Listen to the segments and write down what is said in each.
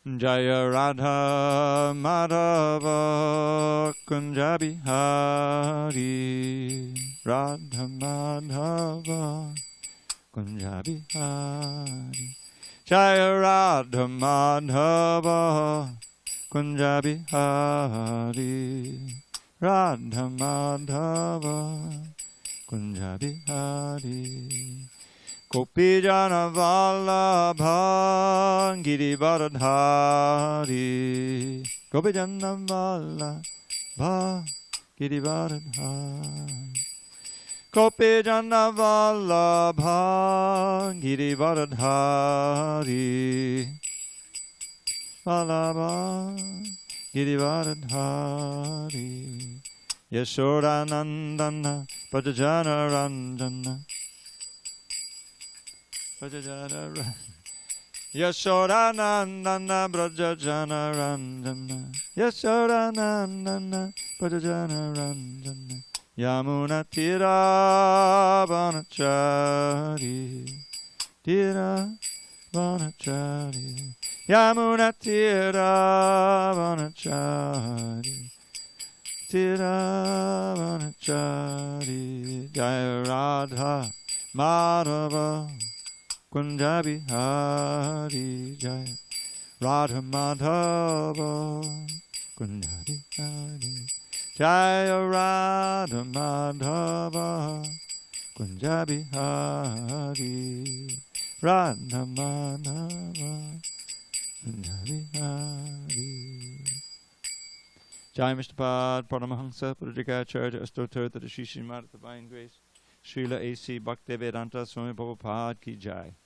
Jaya Radha Madhava Kunja Bihari Radha Madhava Kunja Bihari Jaya Radha Madhava Kunja Bihari Radha Madhava Kunja Bihari Gopi Jana Vallabha Girivardhari Gopi Jana Vallabha Girivardhari Gopi Jana Vallabha Girivardhari Vallabha Girivardhari Yashodanandana Bhajana Ranjana Yashodanandana Brajajana Ranjana Yashodanandana Brajajana Ranjana Yamuna Tira Vanachari Tira Vanachari Yamuna Tira Vanachari Tira Vanachari Jaya Radha Madhava Kunja Bihari Jaya Radha Madhava Kunja Bihari Jaya Radha Madhava Kunja Bihari Radha Madhava Kunja Bihari Jai Mr. Pad Paramahansa Pradikacharya Astotar Tadashi Srimad Divine Grace Srila A.C. Bhaktivedanta Swami Prabhupada Ki Jai.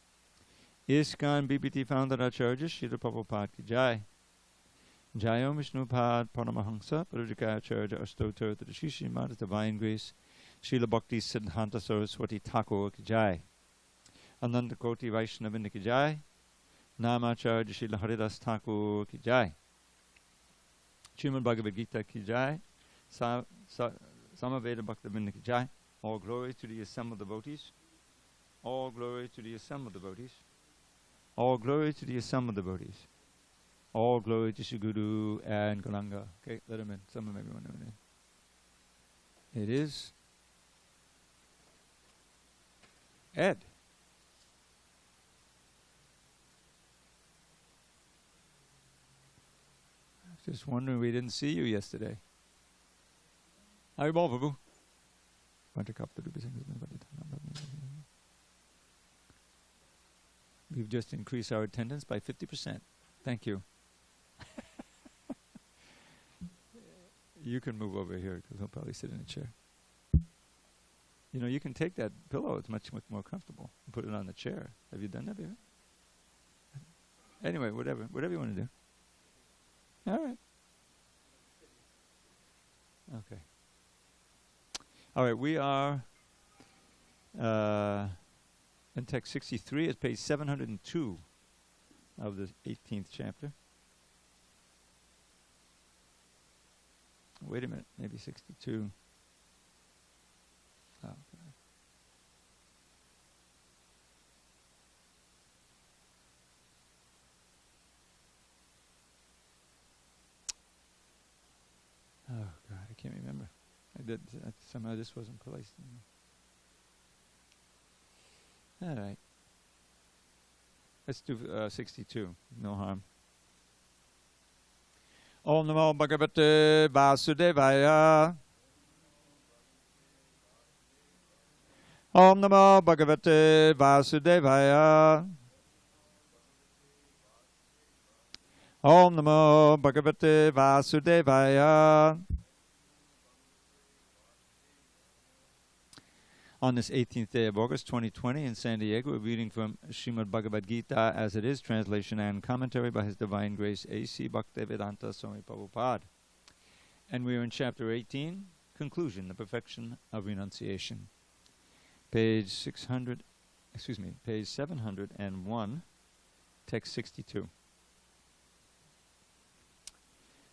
ISKCON BBT Founder Acharya Srila Prabhupada Ki Jai. Jayom Vishnupad Paramahansa Pradikacharya Astotar Tadashi Srimad Divine Grace Srila Bhakti Siddhanta Saraswati Thakur Ki Jai. Ananda Koti Vaishnavinda Ki Jai. Namacharya Srila Haridas Thakur Ki Jai. Srimad Bhagavad Gita Ki Jai. Samaveda Bhaktavinda Ki Jai. All glory to the assembled devotees. All glory to the assembled devotees. All glory to the assembled devotees. All glory to Sri Guru and Gauranga. Okay, let him in. Someone maybe want him in. It is Ed. I was just wondering, we didn't see you yesterday. How Babu? We've just increased our attendance by 50%. Thank you. You can move over here because he'll probably sit in a chair. You know, you can take that pillow. It's much, much more comfortable. And put it on the chair. Have you done that before? Anyway, whatever you want to do. All right. Okay. All right, we are in text 63. It's page 702 of the 18th chapter. Wait a minute, maybe 62. Oh, God. Oh, God, I can't remember. Somehow this wasn't placed. All right. Let's do 62. No harm. Om Namo Bhagavate Vasudevaya. Om Namo Bhagavate Vasudevaya. Om Namo Bhagavate Vasudevaya. On this 18th day of August 2020 in SanDiego, we're reading from Srimad Bhagavad Gita as it is, translation and commentary by His Divine Grace A.C. Bhaktivedanta Swami Prabhupada. And we are in chapter 18, conclusion, the perfection of renunciation. Page 701, text 62.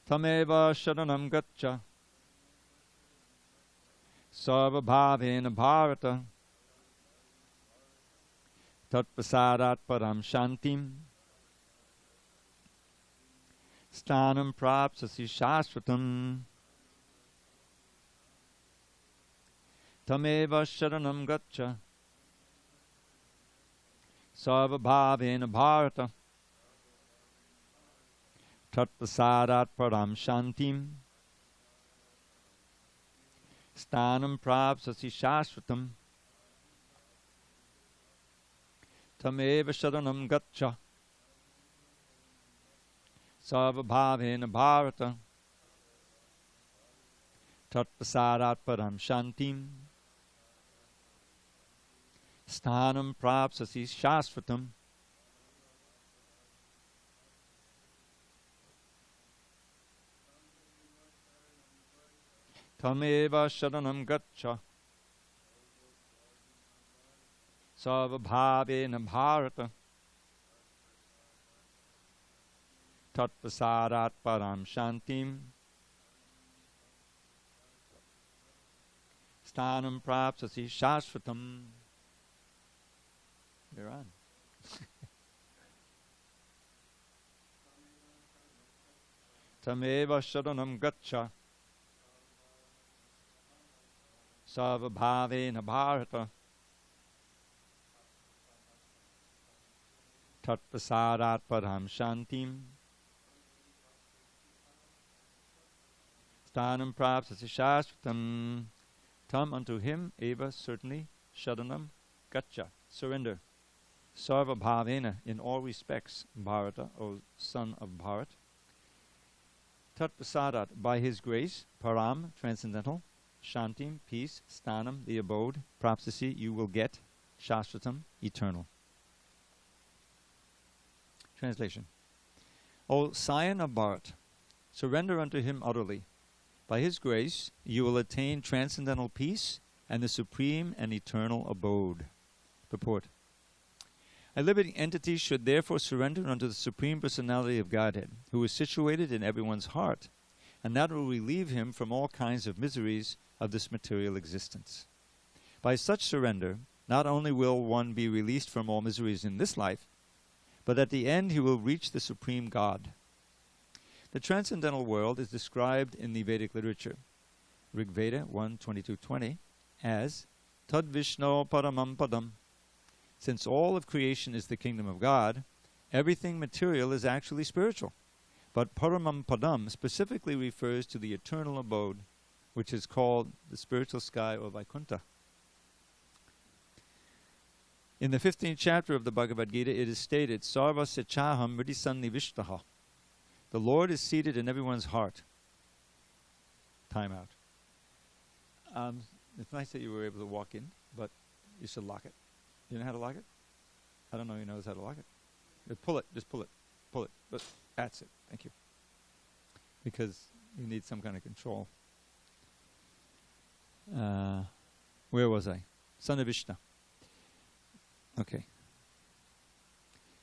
Tameva sharanam gaccha Sarva bhavena bharata Tat prasadat param shantim Stanam prapsasi shashvatam. Tameva sharanam gaccha. Sarva bhavena bharata. Tatpasadat param shantim. Stanam prapsasi shashvatam. Tameva sharanam gaccha. Sarva bhavena bharata. Tatpasadat param shantim. Sthanam prapsasi shashvatam. Tameva sharanam gaccha. Sarva bhavena bharata. Tatpasadat param shantim. Sthanam prapsasi shashvatam. You're on. Tameva sharanam gaccha. Sarva bhavena bharata. Tatpasadat param shantim. Sthanam prapsasi shashvatam. Tam, unto him, eva, certainly, sharanam gaccha, surrender. Sarva bhavena, in all respects, Bharata, O son of Bharat. Tatpasadat, by his grace, param, transcendental, shantim, peace, sthanam, the abode, prapsasi, you will get, shashvatam, eternal. Translation. O scion of Bharat, surrender unto him utterly. By his grace, you will attain transcendental peace and the supreme and eternal abode. Purport. A living entity should therefore surrender unto the Supreme Personality of Godhead, who is situated in everyone's heart, and that will relieve him from all kinds of miseries of this material existence. By such surrender, not only will one be released from all miseries in this life, but at the end he will reach the Supreme God. The transcendental world is described in the Vedic literature, Rig Veda 1:22-20, as Tad Vishno Paramam Padam. Since all of creation is the kingdom of God, everything material is actually spiritual. But Paramam Padam specifically refers to the eternal abode, which is called the spiritual sky or Vaikuntha. In the 15th chapter of the Bhagavad Gita, it is stated, Sarva Sechaham Mridisannivishtaha. The Lord is seated in everyone's heart. Time out. It's nice that you were able to walk in, but you should lock it. You know how to lock it? I don't know who knows how to lock it. But pull it. Just pull it. Pull it. But that's it. Thank you. Because you need some kind of control. Where was I? Son of Vishnu. Okay.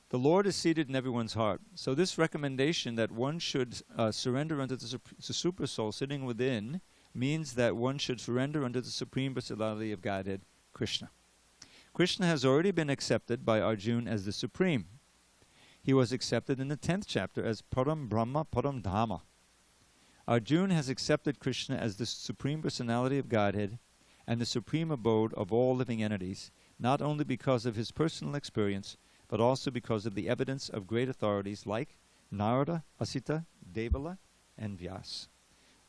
The Lord is seated in everyone's heart. So this recommendation that one should surrender unto the super soul sitting within means that one should surrender unto the Supreme Personality of Godhead, Krishna. Krishna has already been accepted by Arjuna as the Supreme. He was accepted in the 10th chapter as Param Brahma Param Dhamma. Arjuna has accepted Krishna as the Supreme Personality of Godhead and the supreme abode of all living entities, not only because of his personal experience, but also because of the evidence of great authorities like Narada, Asita, Devala, and Vyas.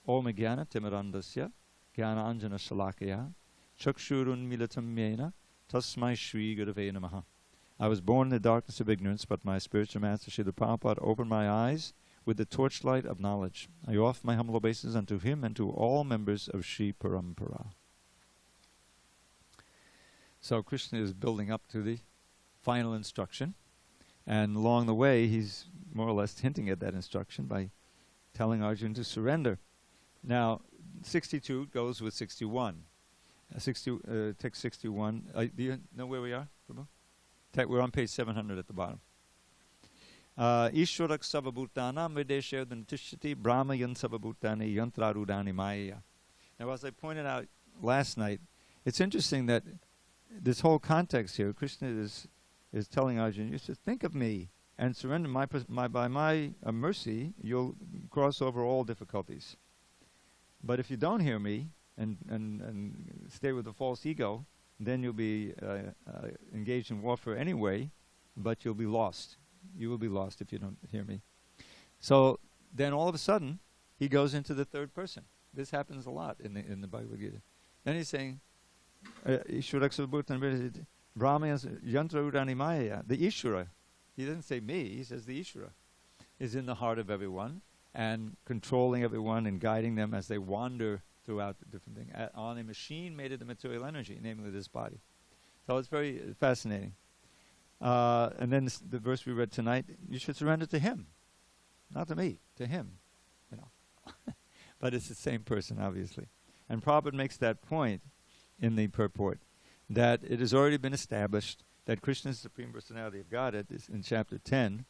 Om Jnana Timirandasya, Jnana Anjana Shalakaya, Chakshurun Militam Yena, Tasmai Shri Gurave Namaha. I was born in the darkness of ignorance, but my spiritual master Srila Prabhupada opened my eyes with the torchlight of knowledge. I offer my humble obeisance unto him and to all members of Sri Parampara. So Krishna is building up to the final instruction, and along the way he's more or less hinting at that instruction by telling Arjuna to surrender. Now 62 goes with 61. Text 61. Do you know where we are, Prabhu? We're on page 700 at the bottom. Ishwarak savabhutana mrideshe dantishyati brahma yan savabhutani yantrarudani maya. Now, as I pointed out last night, it's interesting that this whole context here, Krishna is telling Arjuna, you should think of me. and surrender by my mercy, you'll cross over all difficulties. But if you don't hear me and stay with the false ego, then you'll be engaged in warfare anyway, but you'll be lost. You will be lost if you don't hear me. So then all of a sudden, he goes into the third person. This happens a lot in the Bhagavad Gita. Then he's saying, Brahma yantra udani maya, the Ishvara. He doesn't say me, he says the Ishvara is in the heart of everyone and controlling everyone and guiding them as they wander throughout the different things on a machine made of the material energy, namely this body. So it's very fascinating. And then the verse we read tonight, you should surrender to him, not to me, to him, you know. But it's the same person, obviously. And Prabhupada makes that point in the purport, that it has already been established that Krishna is the Supreme Personality of Godhead, is in chapter 10,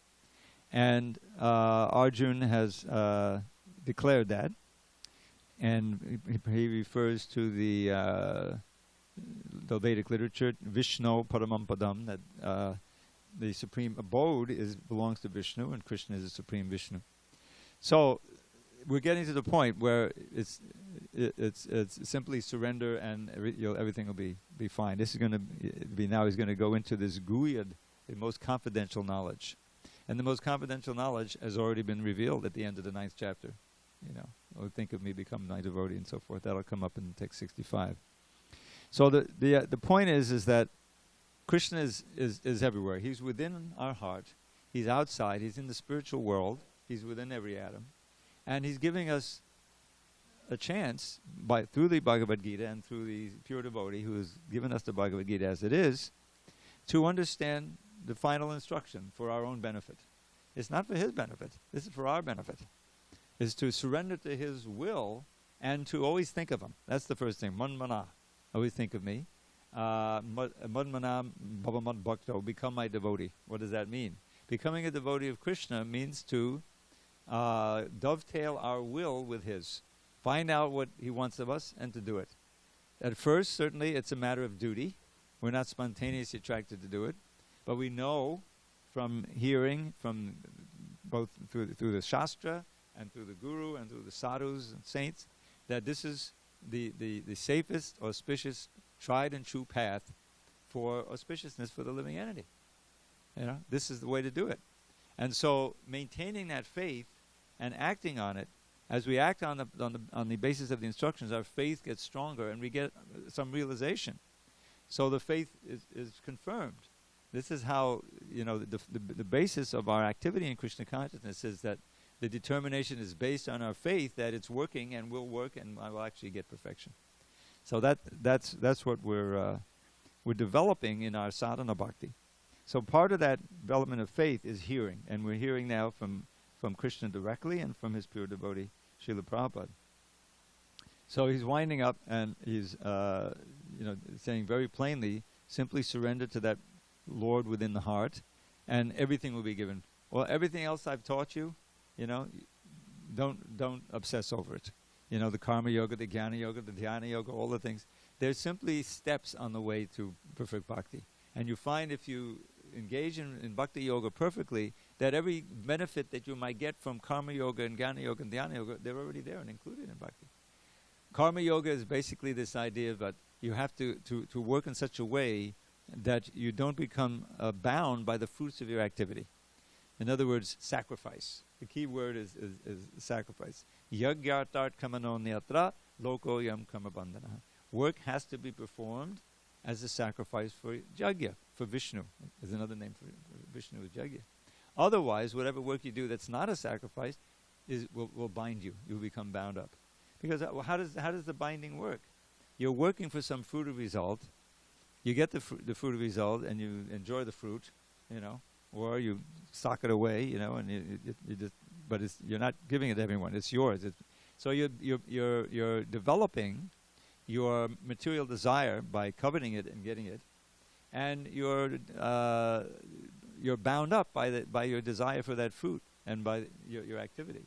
and Arjuna has declared that, and he refers to the Vedic literature, Vishnu Paramam Padam, that the supreme abode belongs to Vishnu, and Krishna is the supreme Vishnu. So we're getting to the point where it's simply surrender, and everything will be fine. This is going to be now. He's going to go into this guyad, the most confidential knowledge, and the most confidential knowledge has already been revealed at the end of the 9th chapter. You know, or think of me, become my devotee, and so forth. That'll come up in text 65. So the point is that Krishna is everywhere. He's within our heart. He's outside. He's in the spiritual world. He's within every atom. And he's giving us a chance, through the Bhagavad Gita and through the pure devotee who has given us the Bhagavad Gita as it is, to understand the final instruction for our own benefit. It's not for his benefit. This is for our benefit. Is to surrender to his will and to always think of him. That's the first thing. Manmana. Always think of me. Madmana bhavamad bhakto. Become my devotee. What does that mean? Becoming a devotee of Krishna means to dovetail our will with his. Find out what he wants of us and to do it. At first, certainly, it's a matter of duty. We're not spontaneously attracted to do it. But we know from hearing, from both through the Shastra and through the Guru and through the sadhus and saints, that this is the safest, auspicious, tried and true path for auspiciousness for the living entity. You know, this is the way to do it. And so maintaining that faith and acting on it, as we act on the basis of the instructions, our faith gets stronger and we get some realization. So the faith is confirmed. This is how, you know, the basis of our activity in Krishna consciousness is that the determination is based on our faith that it's working and will work and I will actually get perfection. So that's what we're developing in our sadhana bhakti. So part of that development of faith is hearing, and we're hearing now from Krishna directly and from his pure devotee, Srila Prabhupada. So he's winding up and he's saying very plainly, simply surrender to that Lord within the heart, and everything will be given. Well, everything else I've taught you, you know, don't obsess over it. You know, the karma yoga, the jnana yoga, the dhyana yoga, all the things. They're simply steps on the way to perfect bhakti. And you find if you engage in bhakti yoga perfectly, that every benefit that you might get from karma yoga and jnana yoga and dhyana yoga, they're already there and included in bhakti. Karma yoga is basically this idea that you have to work in such a way that you don't become bound by the fruits of your activity. In other words, sacrifice. The key word is sacrifice. Yagyartart kamano nyatra loko yam kama bandhana. Work has to be performed as a sacrifice for Yajna, for Vishnu. There's another name for Vishnu is Yajna. Otherwise, whatever work you do that's not a sacrifice will bind you. You'll become bound up. Because how does the binding work? You're working for some fruit of result. You get the fruit of result and you enjoy the fruit, you know, or you sock it away, you know, and you just, but you're not giving it to everyone. It's yours. So you're developing your material desire by coveting it and getting it, and you're bound up by your desire for that fruit and by your activity.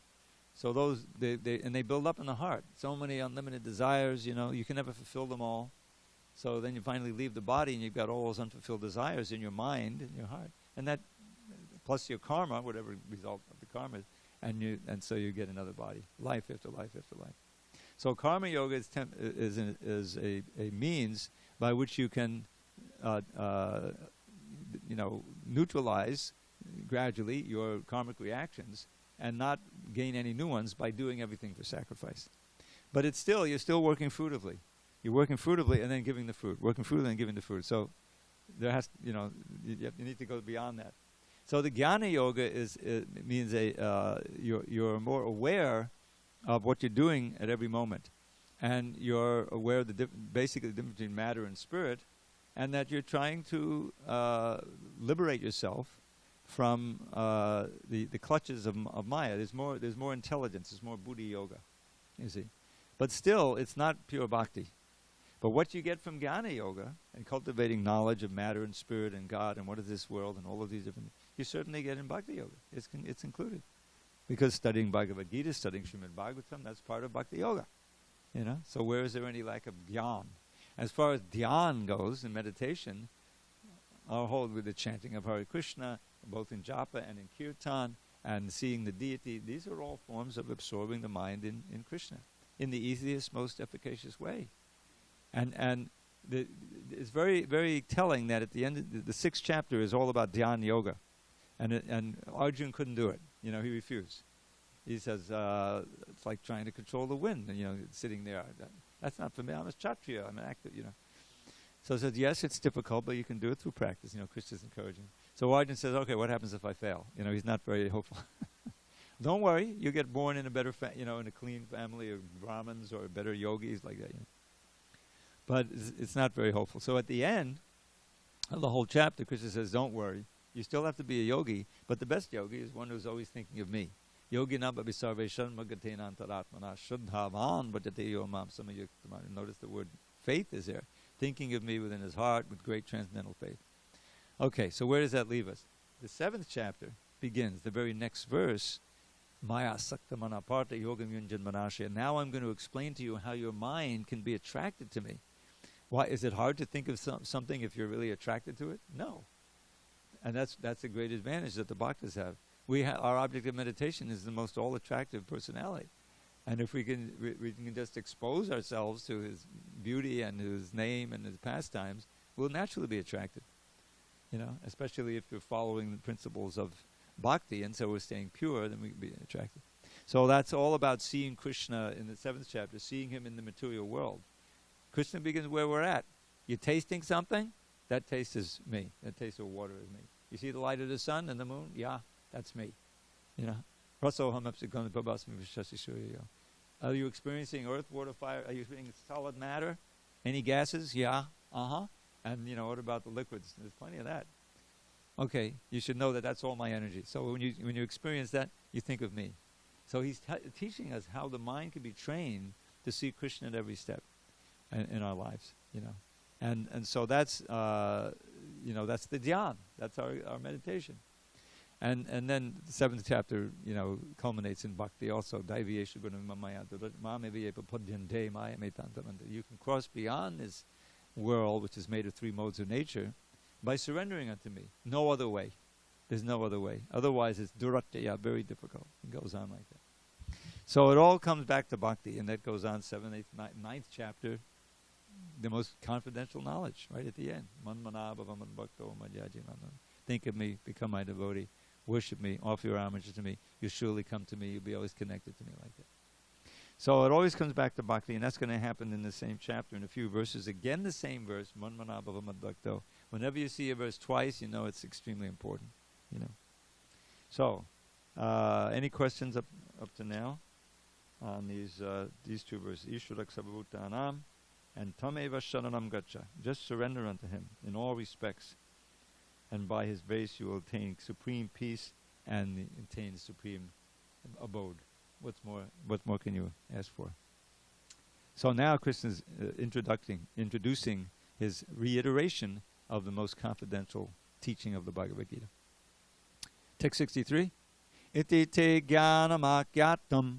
So those they build up in the heart. So many unlimited desires, you know, you can never fulfill them all. So then you finally leave the body and you've got all those unfulfilled desires in your mind, in your heart, and that plus your karma, whatever result of the karma is, and so you get another body, life after life after life. So karma yoga is a means by which you can neutralize gradually your karmic reactions and not gain any new ones by doing everything for sacrifice. But you're still working fruitively. You're working fruitively and then giving the fruit. Working fruitively and giving the fruit. So there has, you need to go beyond that. So the jnana yoga means you're more aware of what you're doing at every moment, and you're aware of basically the difference between matter and spirit, and that you're trying to liberate yourself from the clutches of Maya. There's more intelligence. There's more buddhi yoga, you see. But still, it's not pure bhakti. But what you get from jnana yoga and cultivating knowledge of matter and spirit and God and what is this world and all of these different, you certainly get in bhakti yoga. It's included, because studying Bhagavad Gita, studying Srimad Bhagavatam, that's part of bhakti yoga. So where is there any lack of dhyan? As far as dhyan goes in meditation, I'll hold with the chanting of harekrishna, both in japa and in kirtan, and seeing the deity. These are all forms of absorbing the mind in Krishna in the easiest, most efficacious way. And it's very, very telling that at the end of the 6th chapter is all about dhyan yoga. And Arjun couldn't do it. He refused. He says, it's like trying to control the wind, sitting there. That's not for me. I'm a kshatriya. I'm an active, So he says, yes, it's difficult, but you can do it through practice. Krishna's encouraging. So Arjun says, okay, what happens if I fail? He's not very hopeful. Don't worry, you get born in a better, in a clean family of Brahmins or better yogis like that. But it's not very hopeful. So at the end of the whole chapter, Krishna says, don't worry. You still have to be a yogi, but the best yogi is one who's always thinking of me. Yoginam abhisarveshan magatena antaratmana shuddhavan bhajate yomam samayuktamana. Notice the word faith is there. Thinking of me within his heart with great transcendental faith. Okay, so where does that leave us? The 7th chapter begins, the very next verse, Maya sakta manaparta yogam yunjan manashya. Now I'm going to explain to you how your mind can be attracted to me. Why is it hard to think of something if you're really attracted to it? No. And that's a great advantage that the bhaktas have. Our object of meditation is the most all-attractive personality. And if we can just expose ourselves to his beauty and his name and his pastimes, we'll naturally be attracted. Especially if we're following the principles of bhakti, and so we're staying pure, then we can be attracted. So that's all about seeing Krishna in the 7th chapter, seeing him in the material world. Krishna begins where we're at. You're tasting something? That taste is me. That taste of water is me. You see the light of the sun and the moon? Yeah, that's me. Are you experiencing earth, water, fire? Are you experiencing solid matter? Any gases? Yeah. And what about the liquids? There's plenty of that. Okay, you should know that that's all my energy. So when you experience that, you think of me. So he's teaching us how the mind can be trained to see Krishna at every step in our lives. And so that's that's the dhyan. That's our meditation. And then the 7th chapter, culminates in bhakti also. You can cross beyond this world, which is made of 3 modes of nature, by surrendering unto me. No other way. There's no other way. Otherwise, it's duratya, very difficult. It goes on like that. So it all comes back to bhakti, and that goes on 7th, 8th, 9th chapter, the most confidential knowledge, right at the end. Think of me, become my devotee, worship me, offer your homage to me. You'll surely come to me. You'll be always connected to me like that. So it always comes back to bhakti, and that's going to happen in the same chapter in a few verses. Again, the same verse, manmana bhavamadbhakto. Whenever you see a verse twice, you know it's extremely important. So, any questions up to now on these 2 verses? Ishvarak sabhavutanam and tameva sharanam gacha. Just surrender unto him in all respects, and by his grace you will attain supreme peace and attain supreme abode. What more can you ask for? So now Krishna's introducing his reiteration of the most confidential teaching of the Bhagavad Gita. Text 63. Iti te jnanamakyatam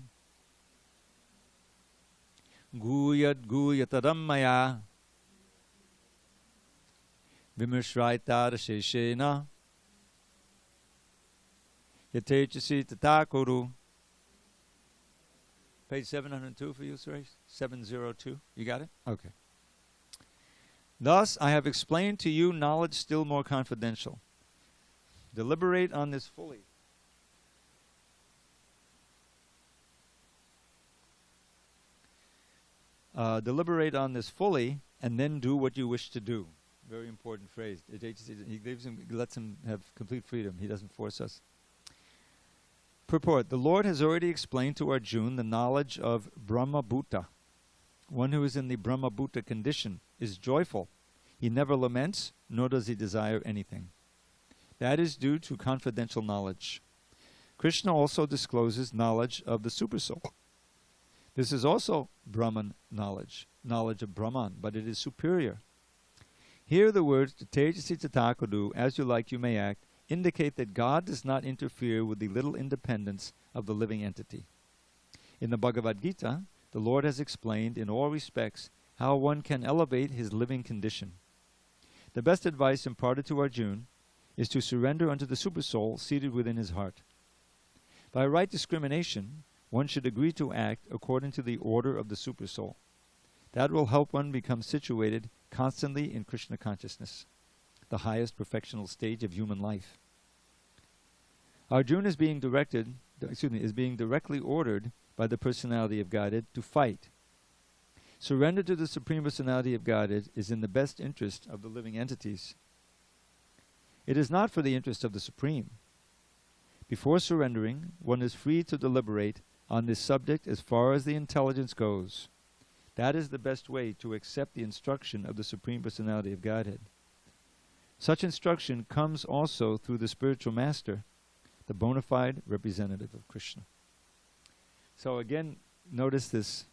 guyatadam maya vimishraitara sheshena Yatechasi tata kuru. Page 702 for you, Suresh? 702. You got it? Okay. Thus, I have explained to you knowledge still more confidential. Deliberate on this fully. Deliberate on this fully, and then do what you wish to do. Very important phrase. He lets him have complete freedom. He doesn't force us. Purport. The Lord has already explained to Arjuna the knowledge of Brahma Bhuta. One who is in the Brahma Bhuta condition is joyful. He never laments, nor does he desire anything. That is due to confidential knowledge. Krishna also discloses knowledge of the Supersoul. This is also Brahman knowledge of Brahman, but it is superior. Here the words Tejasi Tatakudu, as you like you may act, indicate that God does not interfere with the little independence of the living entity. In the Bhagavad Gita, the Lord has explained in all respects how one can elevate his living condition. The best advice imparted to Arjuna is to surrender unto the Supersoul seated within his heart. By right discrimination, one should agree to act according to the order of the Supersoul. That will help one become situated constantly in Krishna consciousness, the highest perfectional stage of human life. Arjuna is being directly ordered by the Personality of Godhead to fight. Surrender to the Supreme Personality of Godhead is in the best interest of the living entities. It is not for the interest of the Supreme. Before surrendering, one is free to deliberate on this subject as far as the intelligence goes. That is the best way to accept the instruction of the Supreme Personality of Godhead. Such instruction comes also through the spiritual master, the bona fide representative of Krishna. So again, notice this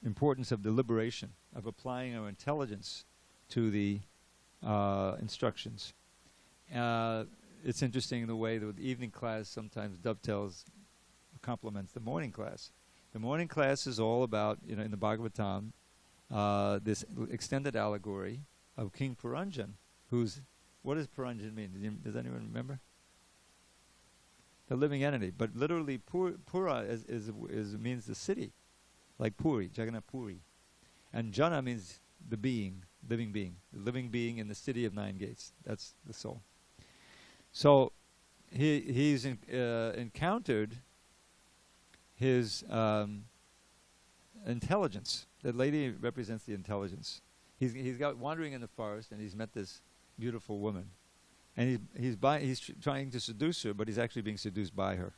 importance of deliberation, of applying our intelligence to the instructions. It's interesting the way that the evening class sometimes dovetails, complements the morning class. The morning class is all about, in the Bhagavatam, this extended allegory of King Puranjan, what does Puranjan mean? Does anyone remember? The living entity, but literally Pura means the city, like Puri, Jagannath Puri, and Jana means the being, living being, the living being in the city of 9 gates. That's the soul. So he's encountered his intelligence. The lady represents the intelligence. He's got wandering in the forest, and he's met this beautiful woman, and he's trying to seduce her, but he's actually being seduced by her,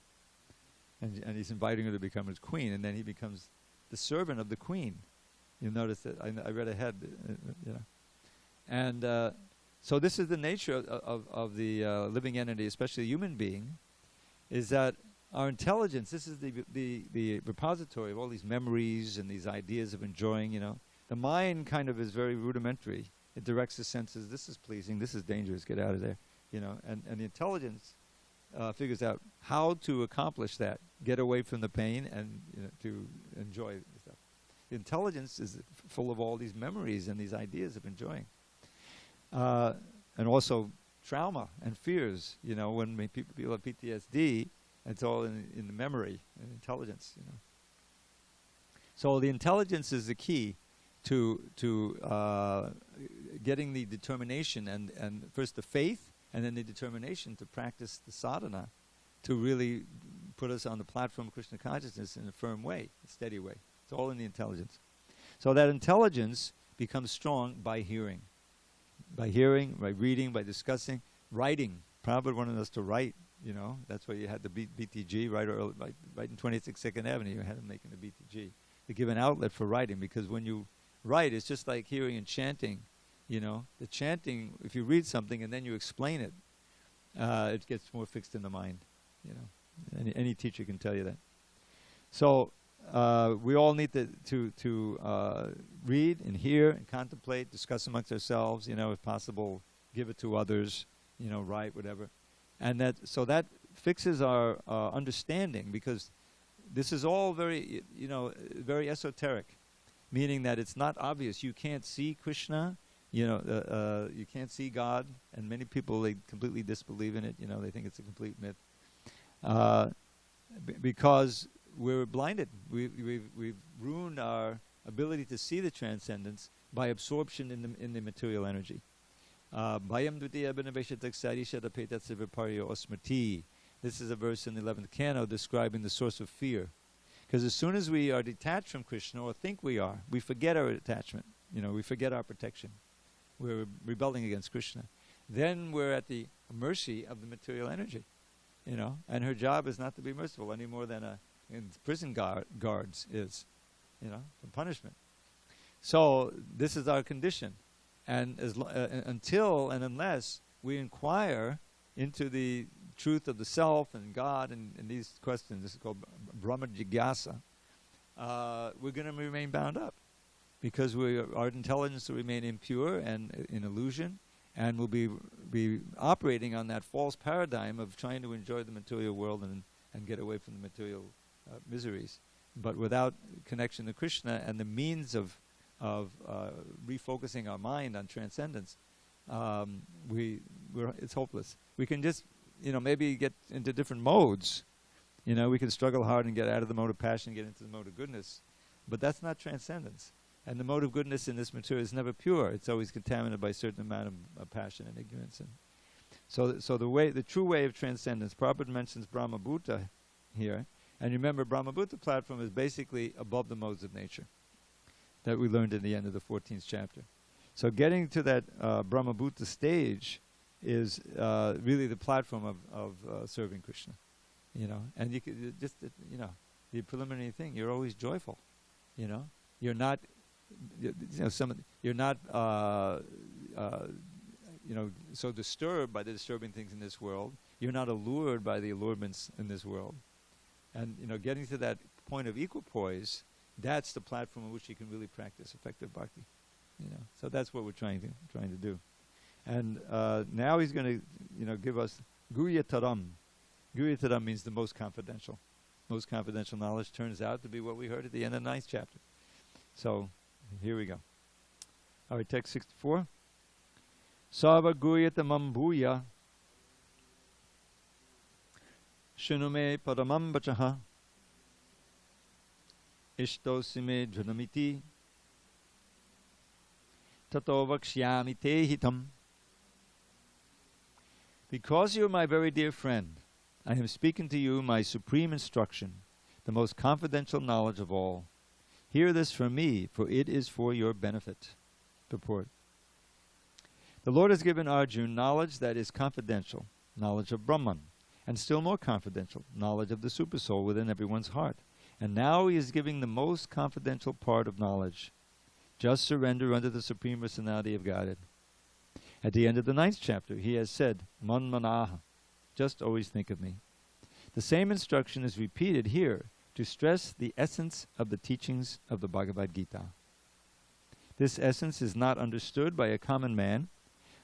and he's inviting her to become his queen, and then he becomes the servant of the queen. You'll notice that I read ahead, and so this is the nature of the living entity, especially the human being, is that our intelligence. This is the repository of all these memories and these ideas of enjoying. The mind kind of is very rudimentary. It directs the senses. This is pleasing. This is dangerous. Get out of there. And the intelligence figures out how to accomplish that. Get away from the pain and to enjoy the stuff. The intelligence is full of all these memories and these ideas of enjoying, and also trauma and fears. When people have PTSD, it's all in the memory and intelligence. So the intelligence is the key to getting the determination and first the faith, and then the determination to practice the sadhana, to really put us on the platform of Krishna consciousness in a firm way, a steady way. It's all in the intelligence. So that intelligence becomes strong by hearing. By hearing, by reading, by discussing, writing. Prabhupada wanted us to write, That's why you had the BTG right in 26 Second Avenue. You had them making the BTG to give an outlet for writing, because when you write, it's just like hearing and chanting. The chanting, if you read something and then you explain it, it gets more fixed in the mind. Any teacher can tell you that. So we all need to read and hear and contemplate, discuss amongst ourselves. If possible, give it to others. Write, whatever, and that fixes our understanding, because this is all very very esoteric, meaning that it's not obvious. You can't see Krishna. You can't see God, and many people, they completely disbelieve in it. They think it's a complete myth. Because we're blinded. We've ruined our ability to see the transcendence by absorption in the material energy. This is a verse in the 11th canto describing the source of fear. Because as soon as we are detached from Krishna, or think we are, we forget our attachment. We forget our protection. We're rebelling against Krishna. Then we're at the mercy of the material energy. And her job is not to be merciful any more than prison guards is, for punishment. So this is our condition. And until and unless we inquire into the truth of the self and God and these questions, this is called Brahma Jigyasa, we're going to remain bound up. Because our intelligence will remain impure and in illusion, and we'll be operating on that false paradigm of trying to enjoy the material world and get away from the material miseries. But without connection to Krishna and the means of refocusing our mind on transcendence, it's hopeless. We can just, maybe get into different modes. We can struggle hard and get out of the mode of passion and get into the mode of goodness. But that's not transcendence. And the mode of goodness in this material is never pure. It's always contaminated by a certain amount of passion and ignorance. And so the true way of transcendence, Prabhupada mentions Brahma-bhuta here. And remember, Brahma-bhuta platform is basically above the modes of nature that we learned in the end of the 14th chapter. So getting to that Brahma-bhuta stage is really the platform of serving Krishna. And you could just, the preliminary thing, you're always joyful. You're not... you're not so disturbed by the disturbing things in this world. You're not allured by the allurements in this world. And getting to that point of equipoise, that's the platform on which you can really practice effective bhakti. So that's what we're trying to do. And now he's going to give us Guyataram. Guyataram means the most confidential. Most confidential knowledge turns out to be what we heard at the end of the 9th chapter. So here we go. All right, text 64. Sava guyatamam bhuya shunume paramam bachaha ishtosime dhanamiti tato vakshyami te hitam. Because you are my very dear friend, I am speaking to you my supreme instruction, the most confidential knowledge of all. Hear this from me, for it is for your benefit. Purport. The Lord has given Arjuna knowledge that is confidential, knowledge of Brahman, and still more confidential, knowledge of the Supersoul within everyone's heart. And now he is giving the most confidential part of knowledge, just surrender unto the Supreme Personality of Godhead. At the end of the 9th chapter, he has said, Man manaha, just always think of me. The same instruction is repeated here, to stress the essence of the teachings of the Bhagavad Gita. This essence is not understood by a common man,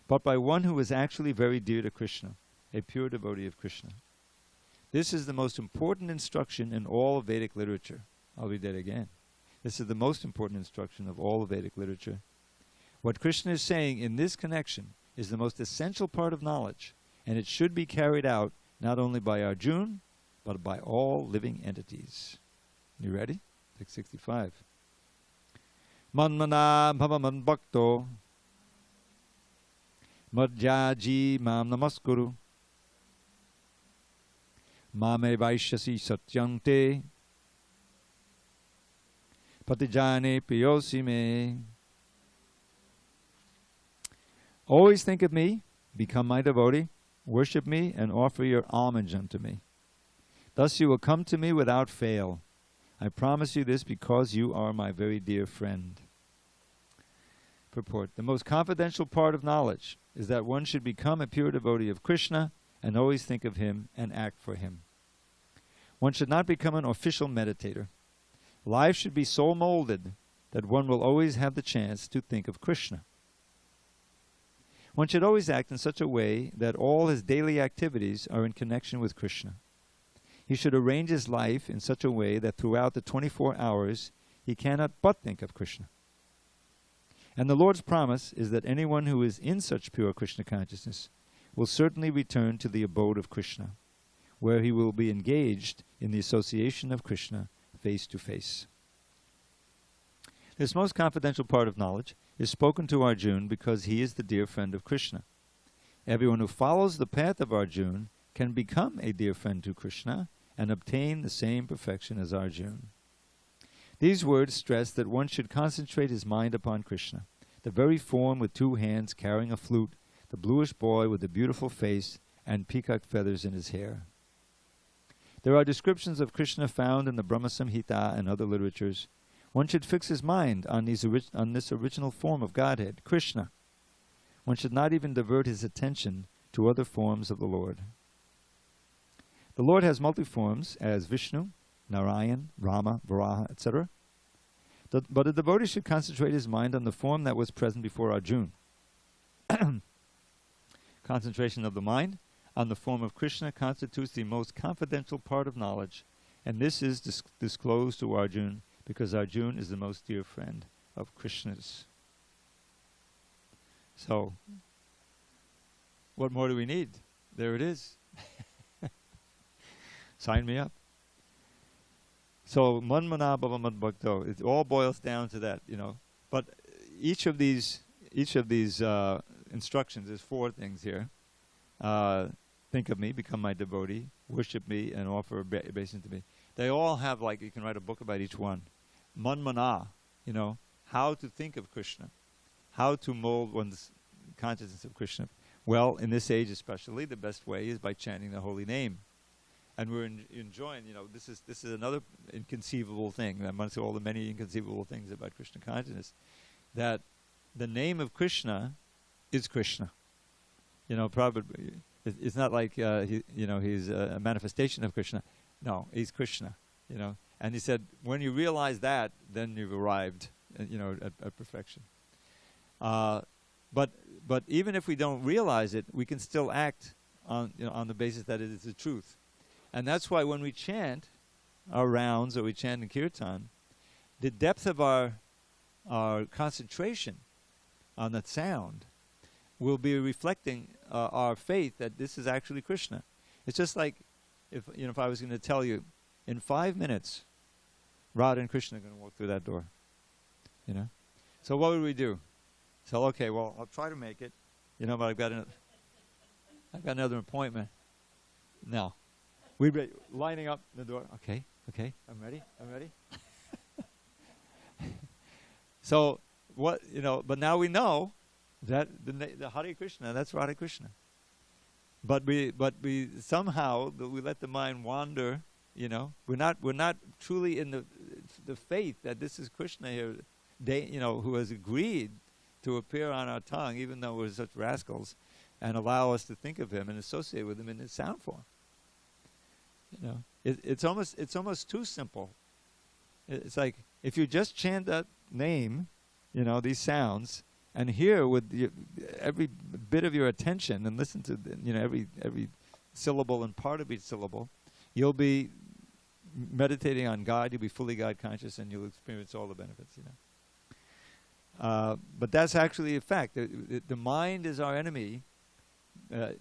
but by one who is actually very dear to Krishna, a pure devotee of Krishna. This is the most important instruction in all of Vedic literature. I'll read that again. This is the most important instruction of all of Vedic literature. What Krishna is saying in this connection is the most essential part of knowledge, and it should be carried out not only by Arjuna, but by all living entities. You ready? Text 65. Manmana bhavaman bhakto madhyaji mam namaskuru mame vaishyasi satyante patijane piyosi me. Always think of me, become my devotee, worship me, and offer your homage unto me. Thus you will come to me without fail. I promise you this because you are my very dear friend. Purport. The most confidential part of knowledge is that one should become a pure devotee of Krishna and always think of him and act for him. One should not become an official meditator. Life should be so molded that one will always have the chance to think of Krishna. One should always act in such a way that all his daily activities are in connection with Krishna. He should arrange his life in such a way that throughout the 24 hours he cannot but think of Krishna. And the Lord's promise is that anyone who is in such pure Krishna consciousness will certainly return to the abode of Krishna, where he will be engaged in the association of Krishna face to face. This most confidential part of knowledge is spoken to Arjuna because he is the dear friend of Krishna. Everyone who follows the path of Arjuna can become a dear friend to Krishna and obtain the same perfection as Arjuna. These words stress that one should concentrate his mind upon Krishna, the very form with two hands carrying a flute, the bluish boy with the beautiful face and peacock feathers in his hair. There are descriptions of Krishna found in the Brahma Samhita and other literatures. One should fix his mind on this original form of Godhead, Krishna. One should not even divert his attention to other forms of the Lord. The Lord has multi-forms as Vishnu, Narayan, Rama, Varaha, etc. But a devotee should concentrate his mind on the form that was present before Arjuna. Concentration of the mind on the form of Krishna constitutes the most confidential part of knowledge, and this is disclosed to Arjuna because Arjuna is the most dear friend of Krishna's. So, what more do we need? There it is. Sign me up. So, manmana bhava mad bhakto. It all boils down to that, you know. But each of these instructions is four things here. Think of me, become my devotee, worship me, and offer obeisance to me. They all have, like, you can write a book about each one. Manmana, you know, how to think of Krishna, how to mold one's consciousness of Krishna. Well, in this age especially, the best way is by chanting the holy name. And we're enjoying, you know, this is another inconceivable thing, amongst all the many inconceivable things about Krishna consciousness, that the name of Krishna is Krishna. You know, probably it's not like he's a manifestation of Krishna. No, he's Krishna. You know, and he said when you realize that, then you've arrived, at perfection. But even if we don't realize it, we can still act on the basis that it is the truth. And that's why when we chant our rounds or we chant in kirtan, the depth of our concentration on that sound will be reflecting our faith that this is actually Krishna. It's just like if I was going to tell you, in 5 minutes, Radha and Krishna are going to walk through that door. You know? So what would we do? So, okay, well, I'll try to make it, but I've got another appointment. No. We'd be lining up the door. Okay, I'm ready. So, but now we know that the Hare Krishna, that's Radha Krishna. But we somehow, we let the mind wander, We're not truly in the faith that this is Krishna here, who has agreed to appear on our tongue, even though we're such rascals, and allow us to think of him and associate with him in his sound form. It's almost too simple. It's like if you just chant that name, these sounds, and hear with every bit of your attention and listen to every syllable and part of each syllable, you'll be meditating on God. You'll be fully God conscious, and you'll experience all the benefits. But that's actually a fact. The mind is our enemy.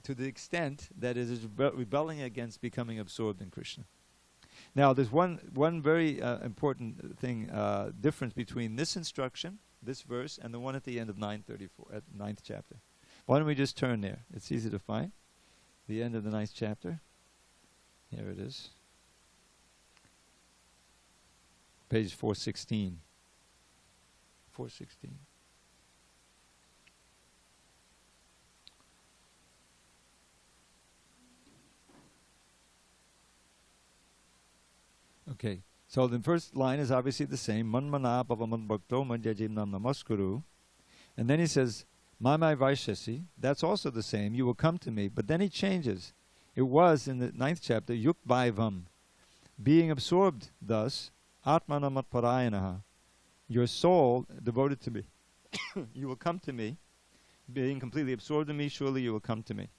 To the extent that it is rebelling against becoming absorbed in Krishna. Now, there's one very important thing, difference between this instruction, this verse, and the one at the end of 934, at 9th chapter. Why don't we just turn there? It's easy to find. The end of the 9th chapter. Here it is. Page 416. 416. Okay, so the first line is obviously the same. Manmana bhavaman bhakto manjajim nam namaskuru. And then he says, Mamai Vaishasi. That's also the same. You will come to me. But then he changes. It was in the 9th chapter, yuk bhaivam. Being absorbed thus, atmanamat parayanaha. Your soul devoted to me. You will come to me. Being completely absorbed in me, surely you will come to me.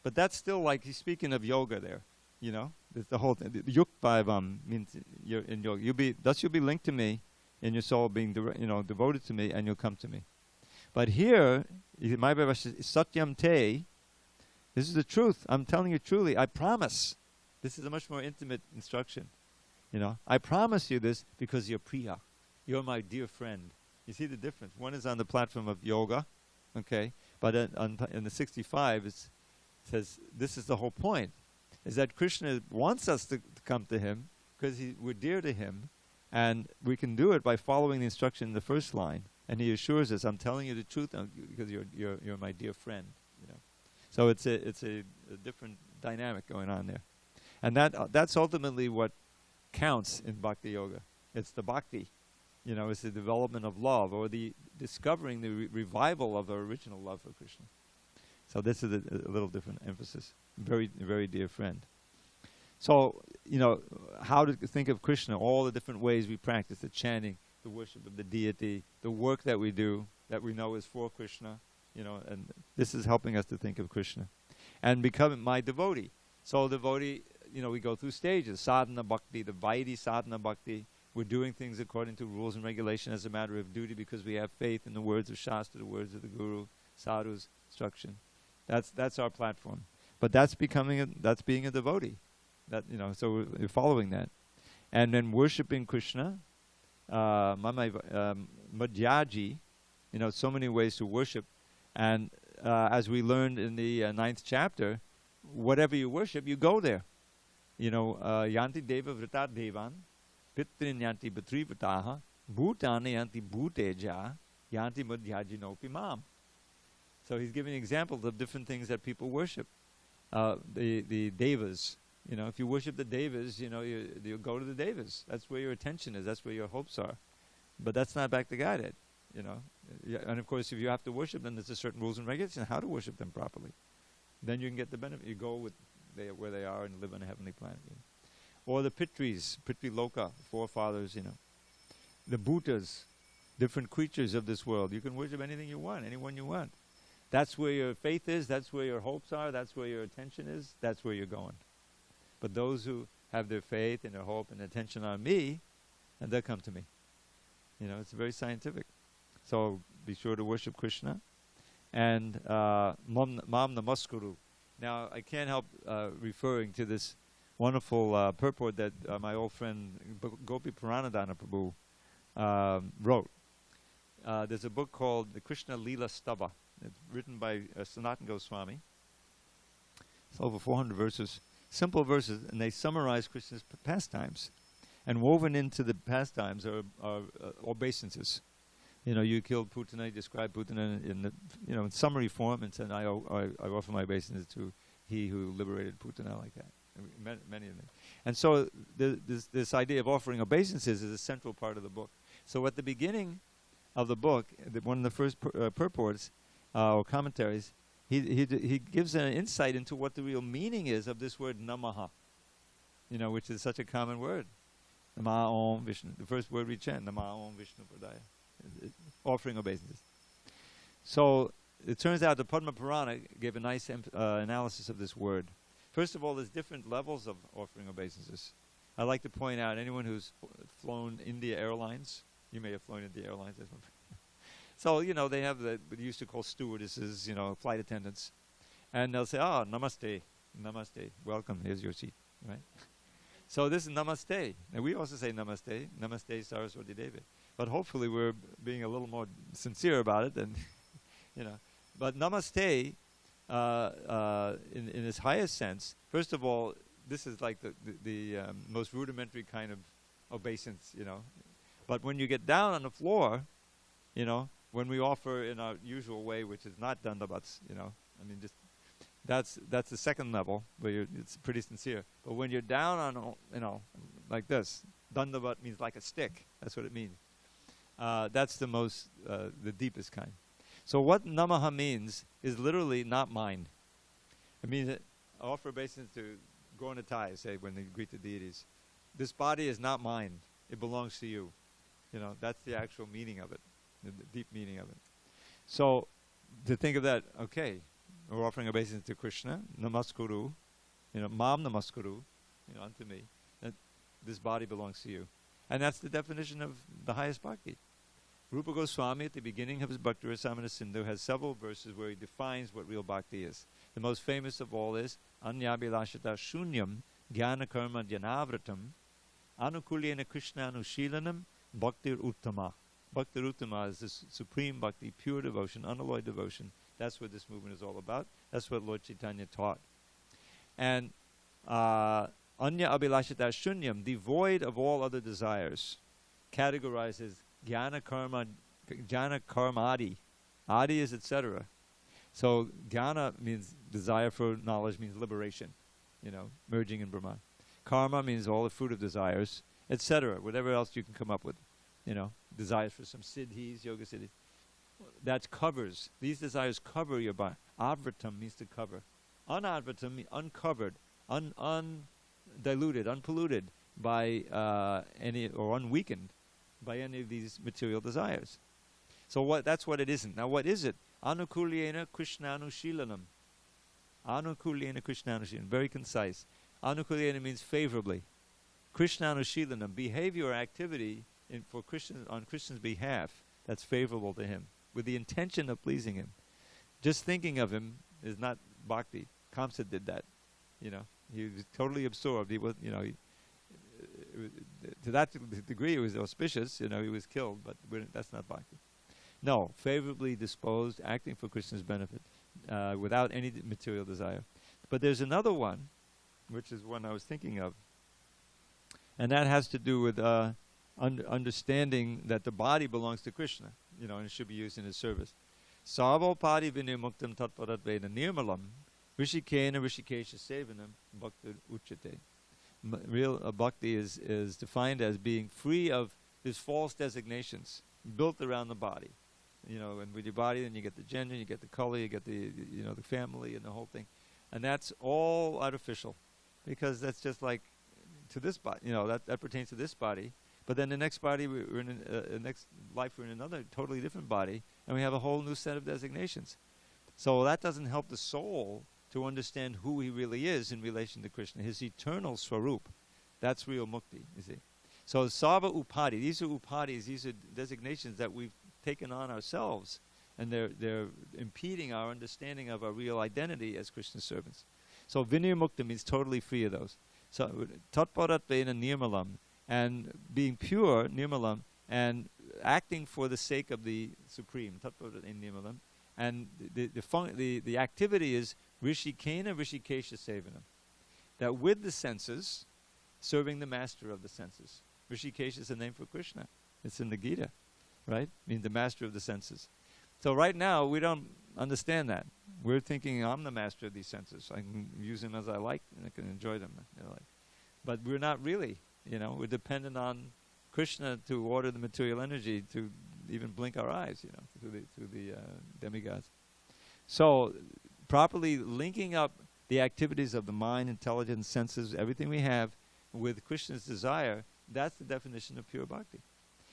But that's still like he's speaking of yoga there. The whole thing. Yuk bhaivam means you're in yoga. You'll be linked to me in your soul, being devoted to me, and you'll come to me. But here, my Satyam Te, this is the truth. I'm telling you truly, I promise. This is a much more intimate instruction. I promise you this because you're Priya. You're my dear friend. You see the difference? One is on the platform of yoga, okay? But in the 65, it says this is the whole point, is that Krishna wants us to come to him because we're dear to him, and we can do it by following the instruction in the first line. And he assures us, I'm telling you the truth because you're my dear friend. So it's a different dynamic going on there. And that's ultimately what counts in Bhakti Yoga. It's the Bhakti. It's the development of love, or the discovering the revival of the original love for Krishna. So this is a little different emphasis. Very, very dear friend. So, how to think of Krishna, all the different ways we practice, the chanting, the worship of the deity, the work that we do, that we know is for Krishna, and this is helping us to think of Krishna. And becoming my devotee. So devotee, we go through stages, sadhana bhakti, the Vaidhi sadhana bhakti. We're doing things according to rules and regulation as a matter of duty because we have faith in the words of Shastra, the words of the Guru, Sadhu's instruction. That's our platform. But that's being a devotee. So we're following that. And then worshiping Krishna, Madhyaji, so many ways to worship. And as we learned in the 9th chapter, whatever you worship, you go there. Yanti deva vrita devan, pitrin yanti bhatrivataha, bhutani yanti bhuteja, yanti madhyajinopi mam. So he's giving examples of different things that people worship. The devas, if you worship the devas, you go to the devas. That's where your attention is. That's where your hopes are. But that's not back to Godhead, And of course, if you have to worship them, there's a certain rules and regulations how to worship them properly. Then you can get the benefit. You go with where they are and live on a heavenly planet. Or the Pitris, Pitri Loka, forefathers, The Bhutas, different creatures of this world. You can worship anything you want, anyone you want. That's where your faith is, that's where your hopes are, that's where your attention is, that's where you're going. But those who have their faith and their hope and attention on me, and they'll come to me. It's very scientific. So be sure to worship Krishna. And Mam Namaskuru. Now, I can't help referring to this wonderful purport that my old friend Gopi Puranadana Prabhu wrote. There's a book called The Krishna Leela Stava. It's written by Sanatana Goswami. It's over 400 verses, simple verses, and they summarize Krishna's pastimes. And woven into the pastimes are obeisances. You killed Putana, you described Putana in summary form, and said, I offer my obeisances to he who liberated Putana, like that. Many of them. And so this idea of offering obeisances is a central part of the book. So at the beginning of the book, one of the first purports or commentaries, he gives an insight into what the real meaning is of this word namaha, which is such a common word. Nama Om Vishnu. The first word we chant, Nama Om Vishnu Pradaya. Offering obeisances. So it turns out the Padma Purana gave a nice analysis of this word. First of all, there's different levels of offering obeisances. I'd like to point out anyone who's flown India Airlines. You may have flown India Airlines. So, they have what you used to call stewardesses, flight attendants. And they'll say, namaste, namaste, welcome, here's your seat, right? So this is namaste. And we also say namaste, namaste Saraswati Devi. But hopefully we're being a little more sincere about it than, But namaste, in its highest sense, first of all, this is like the most rudimentary kind of obeisance, But when you get down on the floor, when we offer in our usual way, which is not dandavats, just that's the second level where it's pretty sincere. But when you're down on, like this, dandavat means like a stick. That's what it means. That's the deepest kind. So what namaha means is literally not mine. It means that I offer obeisance to Gaura-Nitai, say, when they greet the deities. This body is not mine. It belongs to you. That's the actual meaning of it, the deep meaning of it. So to think of that, okay, we're offering obeisance to Krishna, namaskuru, mam namaskuru, unto me. That this body belongs to you. And that's the definition of the highest bhakti. Rupa Goswami, at the beginning of his Bhakti Rasamrita Sindhu, has several verses where he defines what real bhakti is. The most famous of all is Anyabhilashata Shunyam Jnana Karma Dhyanavratam Anukulyena Krishna Anushilanam Bhaktir Uttama. Bhaktir Uttama is this supreme bhakti, pure devotion, unalloyed devotion. That's what this movement is all about. That's what Lord Chaitanya taught. And Anya Abhilashata Shunyam, devoid of all other desires, categorizes Jnana Karmadi. Adi is etc. So Jnana means desire for knowledge, means liberation, merging in Brahman. Karma means all the fruit of desires, etc. Whatever else you can come up with, desires for some siddhis, yoga siddhis. That covers, these desires cover your body. Advartam means to cover. Unadvartam means uncovered, undiluted, unpolluted by any, or unweakened by any of these material desires. So that's what it isn't. Now what is it? Anukulyena Krishnanushilanam. Anukulyena Krishnanushilanam. Very concise. Anukulyena means favorably. Krishnanushilanam. Behavior or activity for Krishna, on Krishna's behalf that's favorable to him, with the intention of pleasing him. Just thinking of him is not bhakti. Kamsa did that. He was totally absorbed. He was, to that degree, it was auspicious. He was killed, but that's not bhakti. No, favorably disposed, acting for Krishna's benefit, without any material desire. But there's another one, which is one I was thinking of, and that has to do with understanding that the body belongs to Krishna, and it should be used in his service. Sarvopadi vinimuktam tatparadveda nirmalam rishikena rishikesha sevanam bhaktir uchate. Real bhakti is defined as being free of these false designations built around the body. And with your body, then you get the gender, you get the color, you get the the family and the whole thing, and that's all artificial, because that's just like to this body. That pertains to this body. But then the next body, we're in next life, we're in another totally different body, and we have a whole new set of designations. So that doesn't help the soul to understand who he really is in relation to Krishna, his eternal swarup. That's real mukti, you see. So Sarva Upadi, these are upadis, these are designations that we've taken on ourselves, and they're impeding our understanding of our real identity as Krishna's servants. So Vinaya Mukta means totally free of those. So Tatparatvena Nirmalam, and being pure, Nirmalam, and acting for the sake of the Supreme, Tatparatvena Nirmalam, and the activity is Rishikena Rishikesha Sevanam, that with the senses, serving the master of the senses. Rishikesh is the name for Krishna. It's in the Gita, right? Means the master of the senses. So right now, we don't understand that. We're thinking, I'm the master of these senses. I can use them as I like, and I can enjoy them. But we're not really, we're dependent on Krishna to order the material energy to even blink our eyes, through the demigods. So properly linking up the activities of the mind, intelligence, senses, everything we have with Krishna's desire, that's the definition of pure bhakti.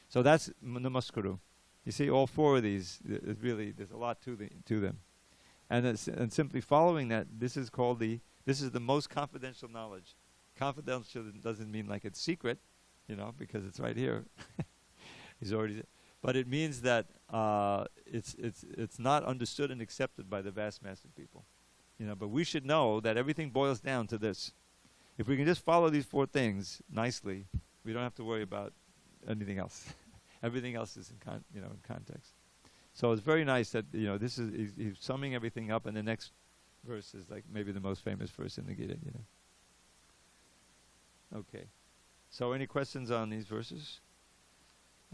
So that's namaskaru. You see, all four of these, there's a lot to them. And simply following that, this is the most confidential knowledge. Confidential doesn't mean like it's secret, because it's right here. He's already, but it means that it's not understood and accepted by the vast mass of people. But we should know that everything boils down to this. If we can just follow these four things nicely, we don't have to worry about anything else. Everything else is in context. So it's very nice that this is he's summing everything up, and the next verse is like maybe the most famous verse in the Gita. Okay. So any questions on these verses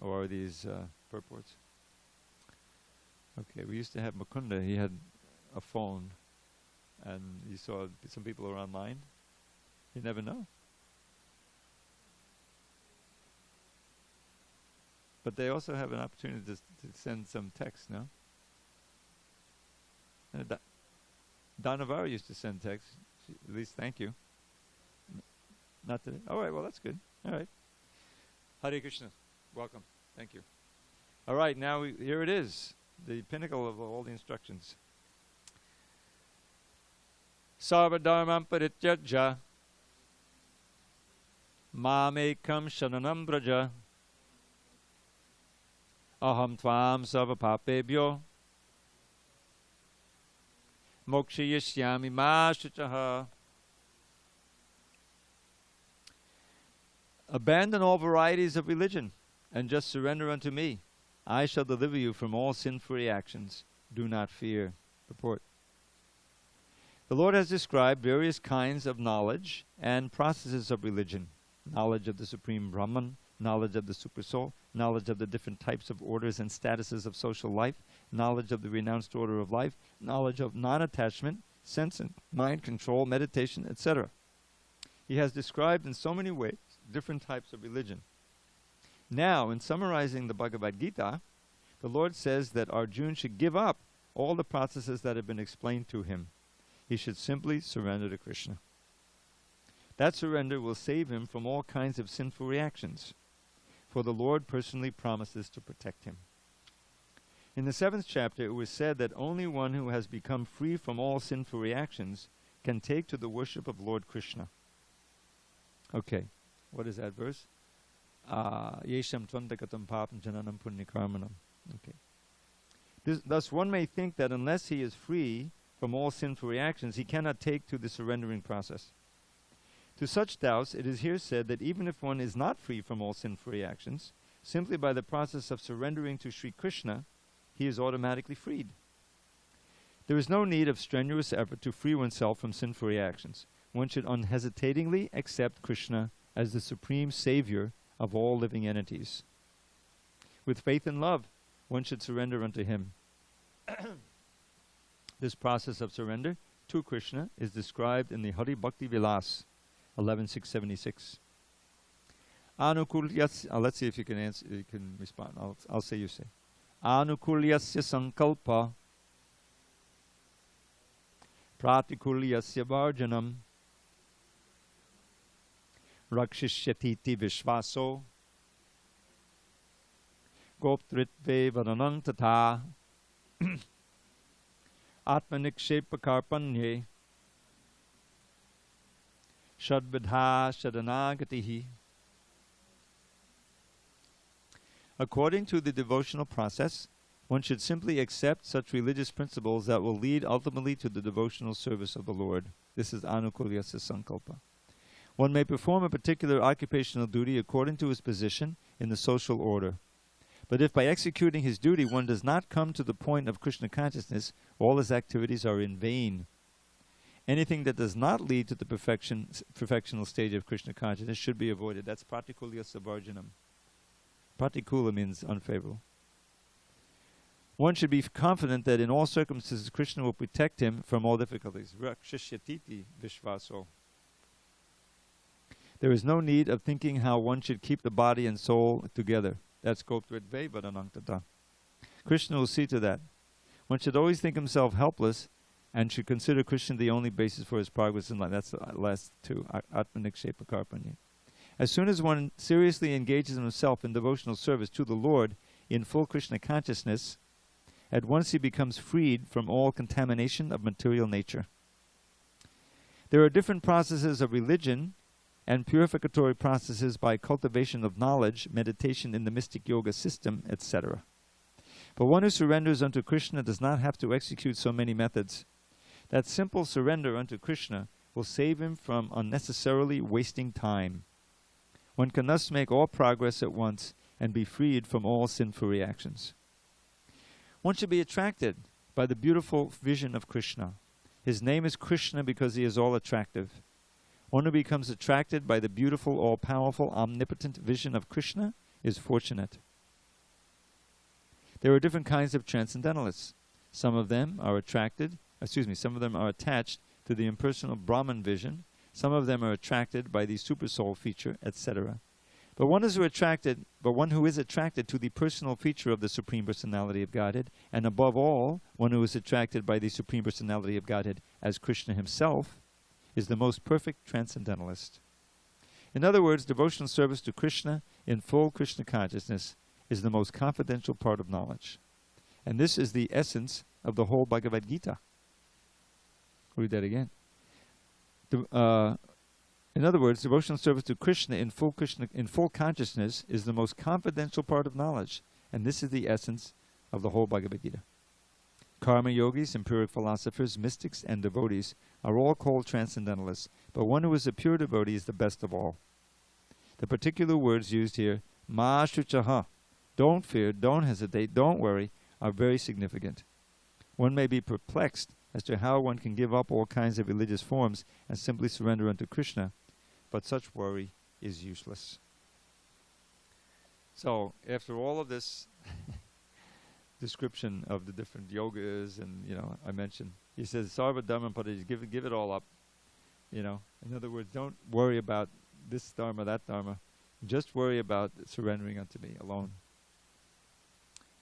or these purports? Okay. We used to have Mukunda. He had a phone, and you saw some people are online. You never know. But they also have an opportunity to send some text, no? Danavari used to send text. At least thank you. Not today? All right, well, that's good. All right. Hare Krishna. Welcome. Thank you. All right, now here it is, the pinnacle of all the instructions. Sarva dharmam parityaja mamekam sharanam braja aham tvam sarva papebhyo mokshayishyami ma shuchaha. Abandon all varieties of religion and just surrender unto me. I shall deliver you from all sin-free actions. Do not fear. Purport. The Lord has described various kinds of knowledge and processes of religion. Knowledge of the Supreme Brahman, knowledge of the Supersoul, knowledge of the different types of orders and statuses of social life, knowledge of the renounced order of life, knowledge of non-attachment, sense and mind control, meditation, etc. He has described in so many ways different types of religion. Now, in summarizing the Bhagavad Gita, the Lord says that Arjuna should give up all the processes that have been explained to him. He should simply surrender to Krishna. That surrender will save him from all kinds of sinful reactions, for the Lord personally promises to protect him. In the 7th chapter, it was said that only one who has become free from all sinful reactions can take to the worship of Lord Krishna. Okay, what is that verse? Yesham tvandakatam papam jananam punnikarmanam. Okay. Thus one may think that unless he is free from all sinful reactions, he cannot take to the surrendering process. To such doubts, it is here said that even if one is not free from all sinful reactions, simply by the process of surrendering to Sri Krishna, he is automatically freed. There is no need of strenuous effort to free oneself from sinful reactions. One should unhesitatingly accept Krishna as the supreme savior of all living entities. With faith and love, one should surrender unto him. This process of surrender to Krishna is described in the Hari Bhakti Vilas 11.676. Anukulyasya, let's see if you can answer, you can respond. I'll say, you say. Anukulyasya sankalpa pratikulyasya varjanam rakshishyatiti vishvaso goptritve varanang tata atmanikshepakarpanye shadvidha shadanagatihi. According to the devotional process, one should simply accept such religious principles that will lead ultimately to the devotional service of the Lord. This is Anukulyasya Sankalpa. One may perform a particular occupational duty according to his position in the social order. But if by executing his duty one does not come to the point of Krishna consciousness, all his activities are in vain. Anything that does not lead to the perfectional stage of Krishna consciousness should be avoided. That's Pratikulya Savarjanam. Pratikula means unfavorable. One should be confident that in all circumstances Krishna will protect him from all difficulties. Rakshishyatiti vishvaso. There is no need of thinking how one should keep the body and soul together. That's Goptridve Vadanantata. Krishna will see to that. One should always think himself helpless and should consider Krishna the only basis for his progress in life. That's the last two. Atmanikshepakarpanye. As soon as one seriously engages himself in devotional service to the Lord in full Krishna consciousness, at once he becomes freed from all contamination of material nature. There are different processes of religion and purificatory processes by cultivation of knowledge, meditation in the mystic yoga system, etc. But one who surrenders unto Krishna does not have to execute so many methods. That simple surrender unto Krishna will save him from unnecessarily wasting time. One can thus make all progress at once and be freed from all sinful reactions. One should be attracted by the beautiful vision of Krishna. His name is Krishna because he is all attractive. One who becomes attracted by the beautiful, all-powerful, omnipotent vision of Krishna is fortunate. There are different kinds of transcendentalists. Some of them are attached to the impersonal Brahman vision. Some of them are attracted by the supersoul feature, etc. But one who is attracted to the personal feature of the Supreme Personality of Godhead, and above all, one who is attracted by the Supreme Personality of Godhead as Krishna himself, is the most perfect transcendentalist. In other words, devotional service to Krishna in full Krishna consciousness is the most confidential part of knowledge. And this is the essence of the whole Bhagavad Gita. Read that again. In other words, devotional service to Krishna in full consciousness is the most confidential part of knowledge. And this is the essence of the whole Bhagavad Gita. Karma yogis, empiric philosophers, mystics, and devotees are all called transcendentalists, but one who is a pure devotee is the best of all. The particular words used here, ma shuchaha, don't fear, don't hesitate, don't worry, are very significant. One may be perplexed as to how one can give up all kinds of religious forms and simply surrender unto Krishna, but such worry is useless. So, after all of this description of the different yogas, and I mentioned, he says, Sarva Dharma Padaya, give it all up. In other words, don't worry about this dharma, that dharma. Just worry about surrendering unto me alone.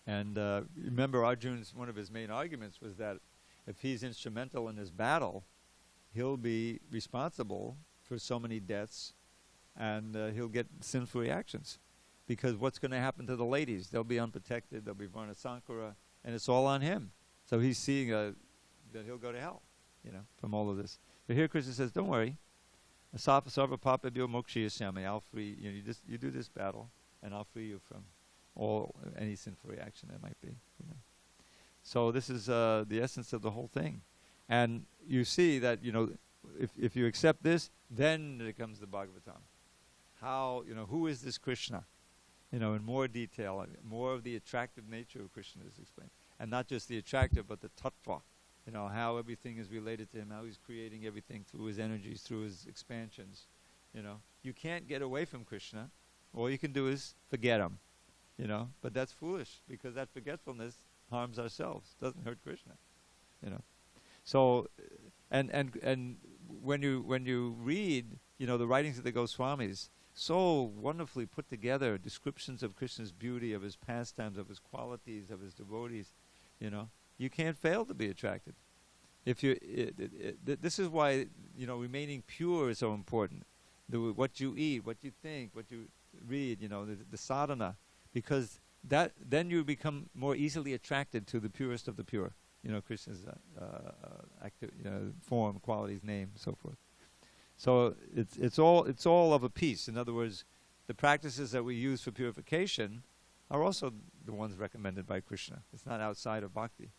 And remember, Arjun's, one of his main arguments was that if he's instrumental in this battle, he'll be responsible for so many deaths, and he'll get sinful reactions. Because what's going to happen to the ladies? They'll be unprotected, they'll be Varna Sankara, and it's all on him. So he's seeing that he'll go to hell, from all of this. But here Krishna says, don't worry. Sarva papabhyo mokshayasami. I'll free you. You do this battle, and I'll free you from any sinful reaction that might be. So this is the essence of the whole thing. And you see that if you accept this, then it comes the Bhagavatam. How who is this Krishna? In more detail, more of the attractive nature of Krishna is explained, and not just the attractive, but the tattva. How everything is related to him, how he's creating everything through his energies, through his expansions. You can't get away from Krishna. All you can do is forget him. But that's foolish, because that forgetfulness harms ourselves, doesn't hurt Krishna. So, and when you read, the writings of the Goswamis, so wonderfully put together, descriptions of Krishna's beauty, of his pastimes, of his qualities, of his devotees, you can't fail to be attracted. If you, this is why remaining pure is so important. What you eat, what you think, what you read, the sadhana, because then you become more easily attracted to the purest of the pure. Krishna's form, qualities, name, so forth. So it's all of a piece. In other words, the practices that we use for purification are also the ones recommended by Krishna. It's not outside of bhakti.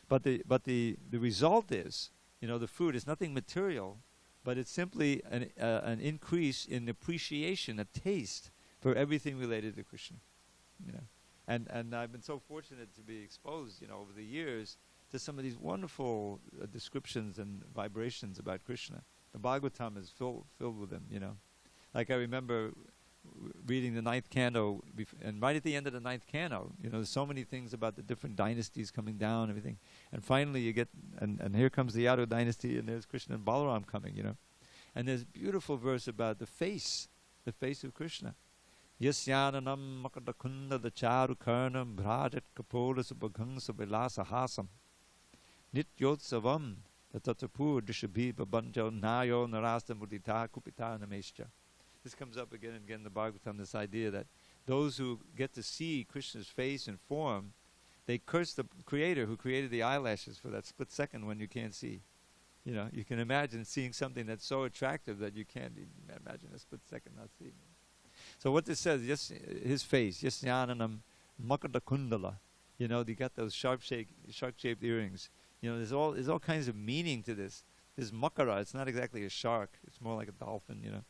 But the result is, the fruit is nothing material, but it's simply an increase in appreciation, a taste for everything related to Krishna. And I've been so fortunate to be exposed, over the years, to some of these wonderful descriptions and vibrations about Krishna. The Bhagavatam is filled with them, Like I remember reading the 9th canto, and right at the end of the 9th canto, there's so many things about the different dynasties coming down, everything. And finally you get, and here comes the Yadu dynasty, and there's Krishna and Balaram coming, And there's a beautiful verse about the face of Krishna. Yasyananam makadakunda dacharu karnam bhrajat kapola subhagang sabilasa hasam nityotsavam tatapur dishabhi babanjo nayo narasta mudita kupita namescha. This comes up again and again in the Bhagavatam, this idea that those who get to see Krishna's face and form, they curse the Creator who created the eyelashes for that split second when you can't see. You can imagine seeing something that's so attractive that you can't imagine a split second not seeing it. So what this says, yes, his face, yasyananam makada kundala, they got those shark-shaped earrings. There's all kinds of meaning to this. This makara, it's not exactly a shark, it's more like a dolphin,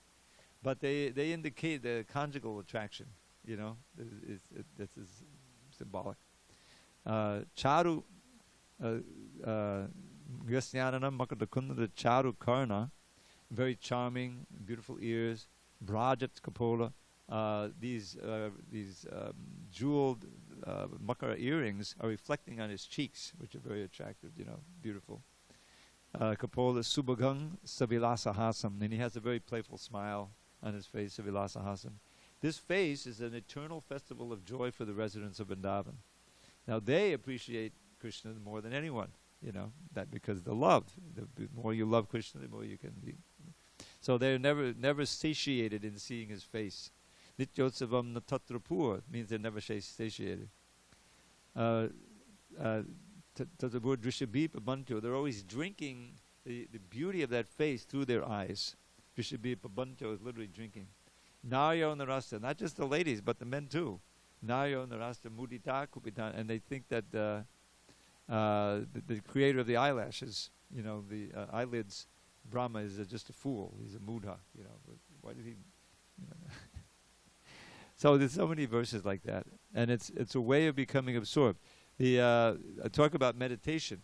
But they indicate the conjugal attraction, this is symbolic. Charu, Yasyananam makadakunda charu karna, very charming, beautiful ears. Brajat kapola, these jeweled makara earrings are reflecting on his cheeks, which are very attractive, beautiful. Kapola subhagang savilasahasam, and he has a very playful smile on his face, savilasahasam. This face is an eternal festival of joy for the residents of Vrindavan. Now they appreciate Krishna more than anyone, that because the love. The more you love Krishna, the more you can be. So they're never satiated in seeing his face. Nityotsavam natatrapur means they're never satiated. Tatabur drishabhi pabanto, they're always drinking the beauty of that face through their eyes. Drishabhi pabanto is literally drinking. Naryo narasta, not just the ladies, but the men too. Nayo narasta mudita kupitan, and they think that the creator of the eyelashes, the eyelids, Brahma is just a fool. He's a mudha, But why did he? So there's so many verses like that, and it's a way of becoming absorbed. I talk about meditation.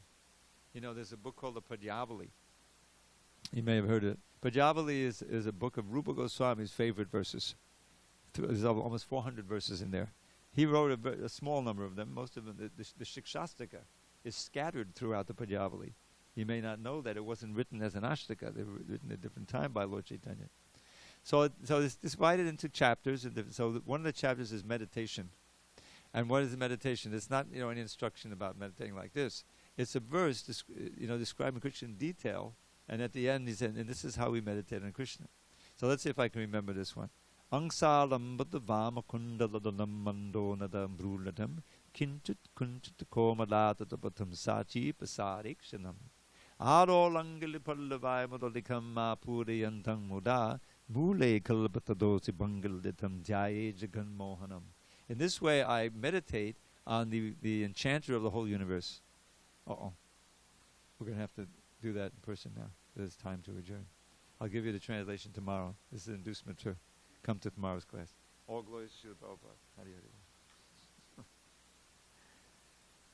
There's a book called the Padyavali. You may have heard it. Padyavali is a book of Rupa Goswami's favorite verses. There's almost 400 verses in there. He wrote a small number of them. Most of them, the Shikshashtaka is scattered throughout the Padyavali. You may not know that it wasn't written as an Ashtaka. They were written at a different time by Lord Chaitanya. So it's divided into chapters. So one of the chapters is meditation. And what is meditation? It's not any instruction about meditating like this. It's a verse describing Krishna in detail. And at the end he said, and this is how we meditate on Krishna. So let's see if I can remember this one. Angsalam Buddhavama Kundaladanam Mandonadam Brulatam Kinchut Kunchut Komalatatapatam Sachi Pasarikshanam Aro Langili Pallavai Modalikam Mapuriyantang Muda Mule Kalpatadosi Bangalditam Jaye Jagan Mohanam. In this way I meditate on the enchanter of the whole universe. We're going to have to do that in person now. It's time to adjourn. I'll give you the translation tomorrow. This is an inducement to come to tomorrow's class. All glories to Srila Prabhupada. Hari Hari.